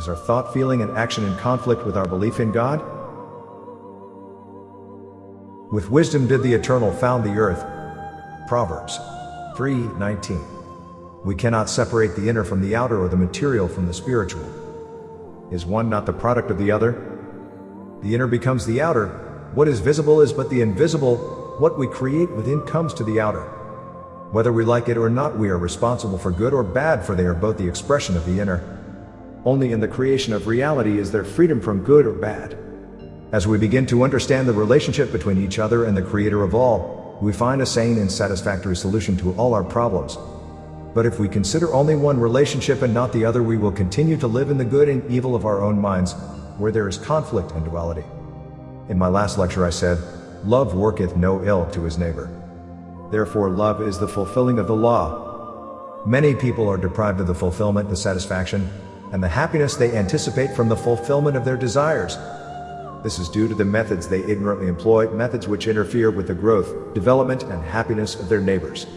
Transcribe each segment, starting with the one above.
Is our thought, feeling, and action in conflict with our belief in God? With wisdom did the Eternal found the earth. Proverbs 3:19. We cannot separate the inner from the outer or the material from the spiritual. Is one not the product of the other? The inner becomes the outer. What is visible is but the invisible. What we create within comes to the outer. Whether we like it or not, we are responsible for good or bad, for they are both the expression of the inner. Only in the creation of reality is there freedom from good or bad. As we begin to understand the relationship between each other and the Creator of all, we find a sane and satisfactory solution to all our problems. But if we consider only one relationship and not the other, we will continue to live in the good and evil of our own minds, where there is conflict and duality. In my last lecture I said, "Love worketh no ill to his neighbor." Therefore love is the fulfilling of the law. Many people are deprived of the fulfillment, the satisfaction, and the happiness they anticipate from the fulfillment of their desires. This is due to the methods they ignorantly employ, methods which interfere with the growth, development, and happiness of their neighbors.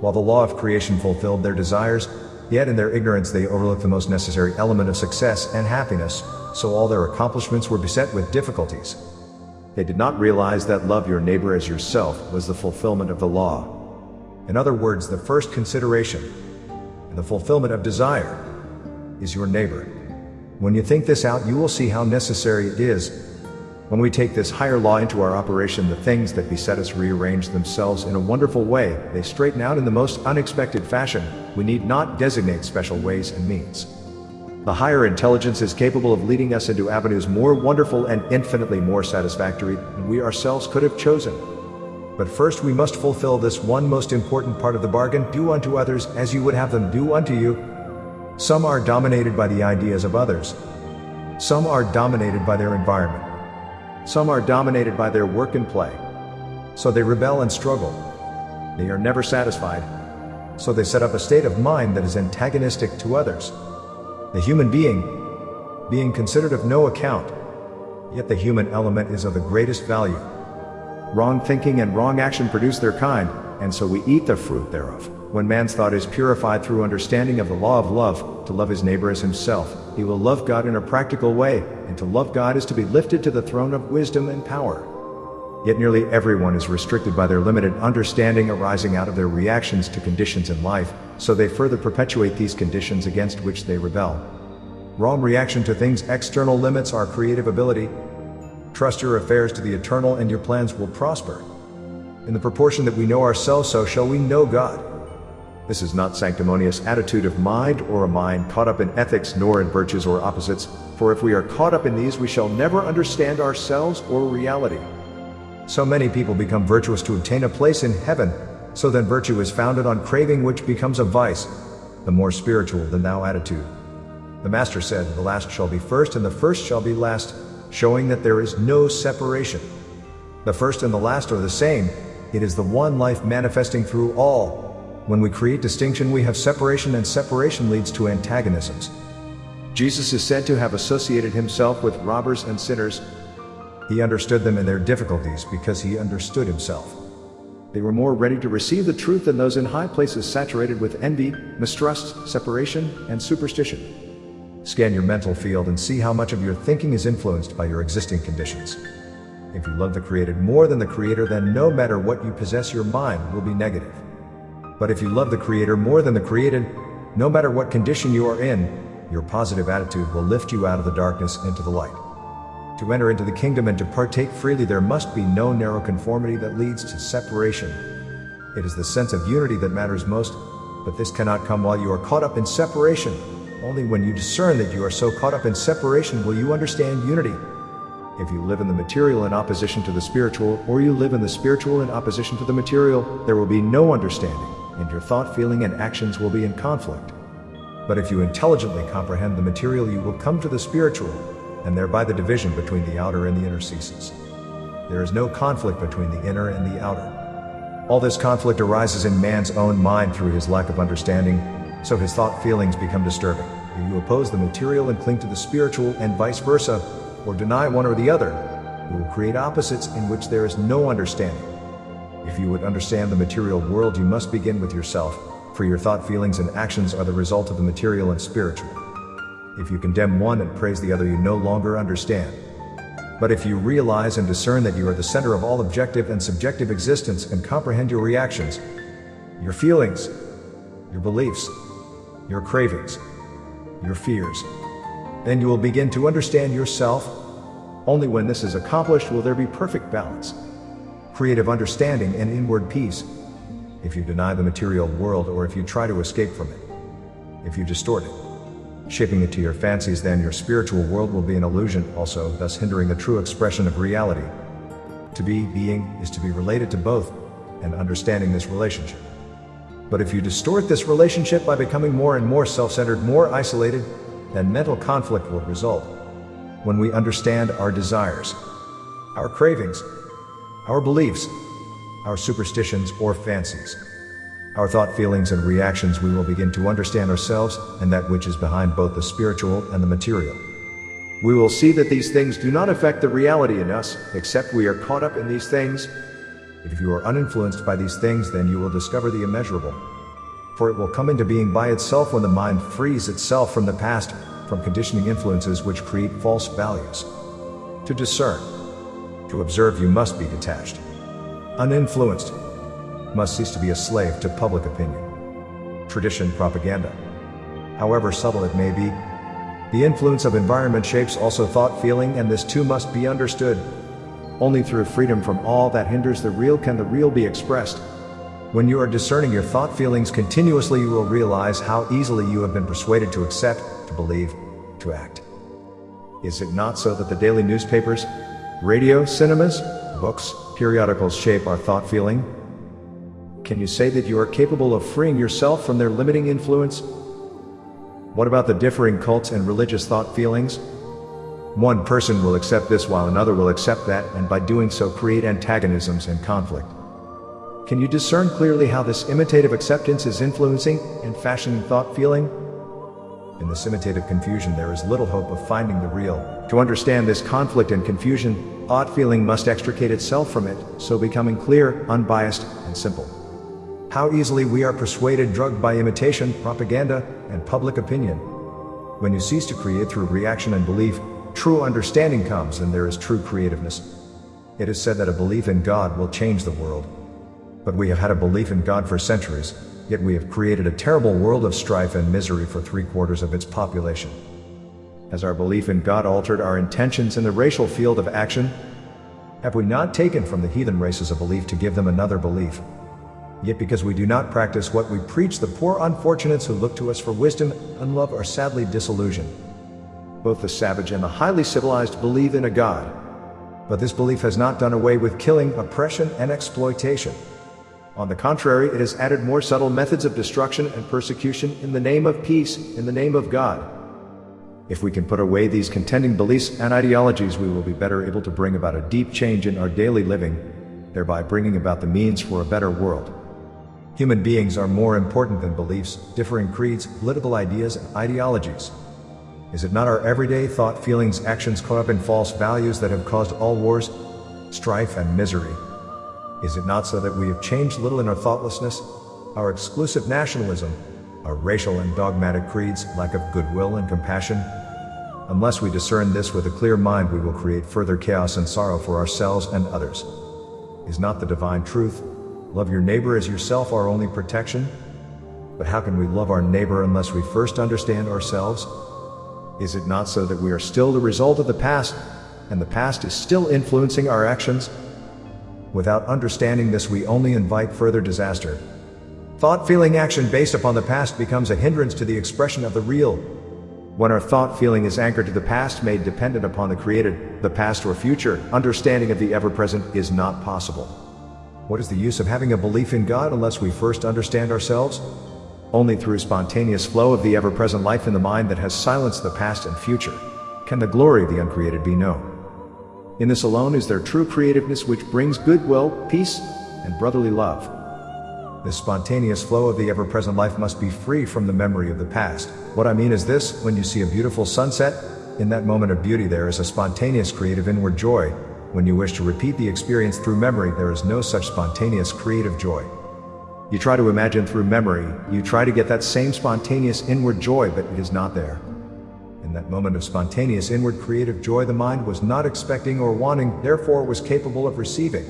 While the law of creation fulfilled their desires, yet in their ignorance they overlooked the most necessary element of success and happiness, so all their accomplishments were beset with difficulties. They did not realize that love your neighbor as yourself was the fulfillment of the law. In other words, the first consideration and the fulfillment of desire is your neighbor. When you think this out, you will see how necessary it is. When we take this higher law into our operation, the things that beset us rearrange themselves in a wonderful way. They straighten out in the most unexpected fashion. We need not designate special ways and means. The higher intelligence is capable of leading us into avenues more wonderful and infinitely more satisfactory than we ourselves could have chosen. But first we must fulfill this one most important part of the bargain: do unto others as you would have them do unto you. Some are dominated by the ideas of others. Some are dominated by their environment. Some are dominated by their work and play. So they rebel and struggle. They are never satisfied. So they set up a state of mind that is antagonistic to others. The human being considered of no account, yet the human element is of the greatest value. Wrong thinking and wrong action produce their kind, and so we eat the fruit thereof. When man's thought is purified through understanding of the law of love, to love his neighbor as himself, he will love God in a practical way, and to love God is to be lifted to the throne of wisdom and power. Yet nearly everyone is restricted by their limited understanding arising out of their reactions to conditions in life, so they further perpetuate these conditions against which they rebel. Wrong reaction to things external limits our creative ability. Trust your affairs to the Eternal and your plans will prosper. In the proportion that we know ourselves, so shall we know God. This is not sanctimonious attitude of mind or a mind caught up in ethics, nor in virtues or opposites, for if we are caught up in these we shall never understand ourselves or reality. So many people become virtuous to obtain a place in heaven, so then virtue is founded on craving, which becomes a vice, the more spiritual than thou attitude. The Master said, "The last shall be first and the first shall be last," showing that there is no separation. The first and the last are the same. It is the one life manifesting through all. When we create distinction, we have separation, and separation leads to antagonisms. Jesus is said to have associated himself with robbers and sinners. He understood them in their difficulties because he understood himself. They were more ready to receive the truth than those in high places saturated with envy, mistrust, separation, and superstition. Scan your mental field and see how much of your thinking is influenced by your existing conditions. If you love the created more than the Creator, then no matter what you possess, your mind will be negative. But if you love the Creator more than the created, no matter what condition you are in, your positive attitude will lift you out of the darkness into the light. To enter into the kingdom and to partake freely, there must be no narrow conformity that leads to separation. It is the sense of unity that matters most, but this cannot come while you are caught up in separation. Only when you discern that you are so caught up in separation will you understand unity. If you live in the material in opposition to the spiritual, or you live in the spiritual in opposition to the material, there will be no understanding, and your thought, feeling, and actions will be in conflict. But if you intelligently comprehend the material, you will come to the spiritual, and thereby the division between the outer and the inner ceases. There is no conflict between the inner and the outer. All this conflict arises in man's own mind through his lack of understanding, so his thought feelings become disturbing. If you oppose the material and cling to the spiritual, and vice versa, or deny one or the other, you will create opposites in which there is no understanding. If you would understand the material world, you must begin with yourself, for your thought, feelings, and actions are the result of the material and spiritual. If you condemn one and praise the other, you no longer understand. But if you realize and discern that you are the center of all objective and subjective existence and comprehend your reactions, your feelings, your beliefs, your cravings, your fears, then you will begin to understand yourself. Only when this is accomplished will there be perfect balance, creative understanding, and inward peace. If you deny the material world, or if you try to escape from it, if you distort it, shaping it to your fancies, then your spiritual world will be an illusion also, thus hindering the true expression of reality. To be, being, is to be related to both, and understanding this relationship. But if you distort this relationship by becoming more and more self-centered, more isolated, then mental conflict will result. When we understand our desires, our cravings, our beliefs, our superstitions or fancies, our thought, feelings, and reactions, we will begin to understand ourselves and that which is behind both the spiritual and the material. We will see that these things do not affect the reality in us, except we are caught up in these things. If you are uninfluenced by these things, then you will discover the immeasurable. For it will come into being by itself when the mind frees itself from the past, from conditioning influences which create false values. To discern, to observe, you must be detached. Uninfluenced, must cease to be a slave to public opinion, tradition, propaganda. However subtle it may be, the influence of environment shapes also thought, feeling, and this too must be understood. Only through freedom from all that hinders the real can the real be expressed. When you are discerning your thought, feelings continuously, you will realize how easily you have been persuaded to accept, to believe, to act. Is it not so that the daily newspapers, radio, cinemas, books, periodicals shape our thought, feeling? Can you say that you are capable of freeing yourself from their limiting influence? What about the differing cults and religious thought, feelings? One person will accept this while another will accept that, and by doing so create antagonisms and conflict. Can you discern clearly how this imitative acceptance is influencing and fashioning thought, feeling? In this imitative confusion there is little hope of finding the real. To understand this conflict and confusion, thought, feeling must extricate itself from it, so becoming clear, unbiased, and simple. How easily we are persuaded, drugged by imitation, propaganda, and public opinion. When you cease to create through reaction and belief, true understanding comes, and there is true creativeness. It is said that a belief in God will change the world. But we have had a belief in God for centuries, yet we have created a terrible world of strife and misery for 3/4 of its population. Has our belief in God altered our intentions in the racial field of action? Have we not taken from the heathen races a belief to give them another belief? Yet because we do not practice what we preach, the poor unfortunates who look to us for wisdom and love are sadly disillusioned. Both the savage and the highly civilized believe in a God. But this belief has not done away with killing, oppression, and exploitation. On the contrary, it has added more subtle methods of destruction and persecution in the name of peace, in the name of God. If we can put away these contending beliefs and ideologies, we will be better able to bring about a deep change in our daily living, thereby bringing about the means for a better world. Human beings are more important than beliefs, differing creeds, political ideas, and ideologies. Is it not our everyday thought, feelings, actions caught up in false values that have caused all wars, strife, and misery? Is it not so that we have changed little in our thoughtlessness, our exclusive nationalism, our racial and dogmatic creeds, lack of goodwill and compassion? Unless we discern this with a clear mind, we will create further chaos and sorrow for ourselves and others. Is not the divine truth, love your neighbor as yourself, our only protection? But how can we love our neighbor unless we first understand ourselves? Is it not so that we are still the result of the past, and the past is still influencing our actions? Without understanding this, we only invite further disaster. Thought, feeling, action based upon the past becomes a hindrance to the expression of the real. When our thought, feeling is anchored to the past, made dependent upon the created, the past or future, understanding of the ever-present is not possible. What is the use of having a belief in God unless we first understand ourselves? Only through spontaneous flow of the ever-present life in the mind that has silenced the past and future can the glory of the uncreated be known. In this alone is there true creativeness, which brings goodwill, peace, and brotherly love. This spontaneous flow of the ever-present life must be free from the memory of the past. What I mean is this: when you see a beautiful sunset, in that moment of beauty there is a spontaneous creative inward joy. When you wish to repeat the experience through memory, there is no such spontaneous creative joy. You try to imagine through memory, you try to get that same spontaneous inward joy, but it is not there. In that moment of spontaneous inward creative joy, the mind was not expecting or wanting, therefore was capable of receiving.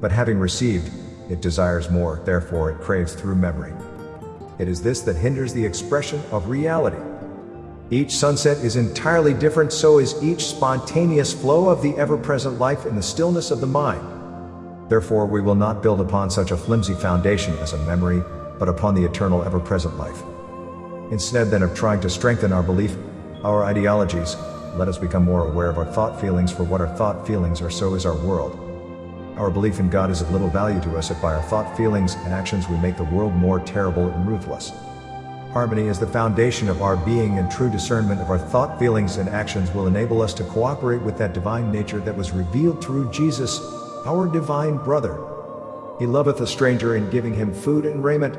But having received, it desires more, therefore it craves through memory. It is this that hinders the expression of reality. Each sunset is entirely different, so is each spontaneous flow of the ever-present life in the stillness of the mind. Therefore we will not build upon such a flimsy foundation as a memory, but upon the eternal ever-present life. Instead then of trying to strengthen our belief, our ideologies, let us become more aware of our thought feelings, for what our thought feelings are, so is our world. Our belief in God is of little value to us if by our thought feelings and actions we make the world more terrible and ruthless. Harmony is the foundation of our being, and true discernment of our thought feelings and actions will enable us to cooperate with that divine nature that was revealed through Jesus, our divine brother. He loveth a stranger in giving him food and raiment.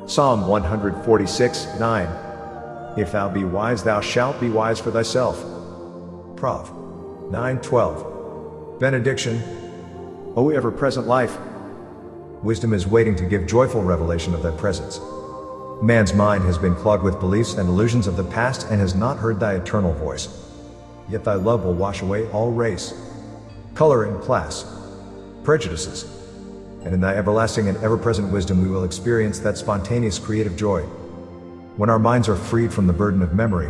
Psalm 146:9. If thou be wise, thou shalt be wise for thyself. Prov. 9:12. Benediction. O ever-present life. Wisdom is waiting to give joyful revelation of thy presence. Man's mind has been clogged with beliefs and illusions of the past and has not heard thy eternal voice. Yet thy love will wash away all race, color, and class, prejudices. And in thy everlasting and ever-present wisdom we will experience that spontaneous creative joy. When our minds are freed from the burden of memory,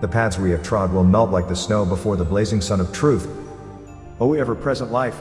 the paths we have trod will melt like the snow before the blazing sun of truth. O ever-present life.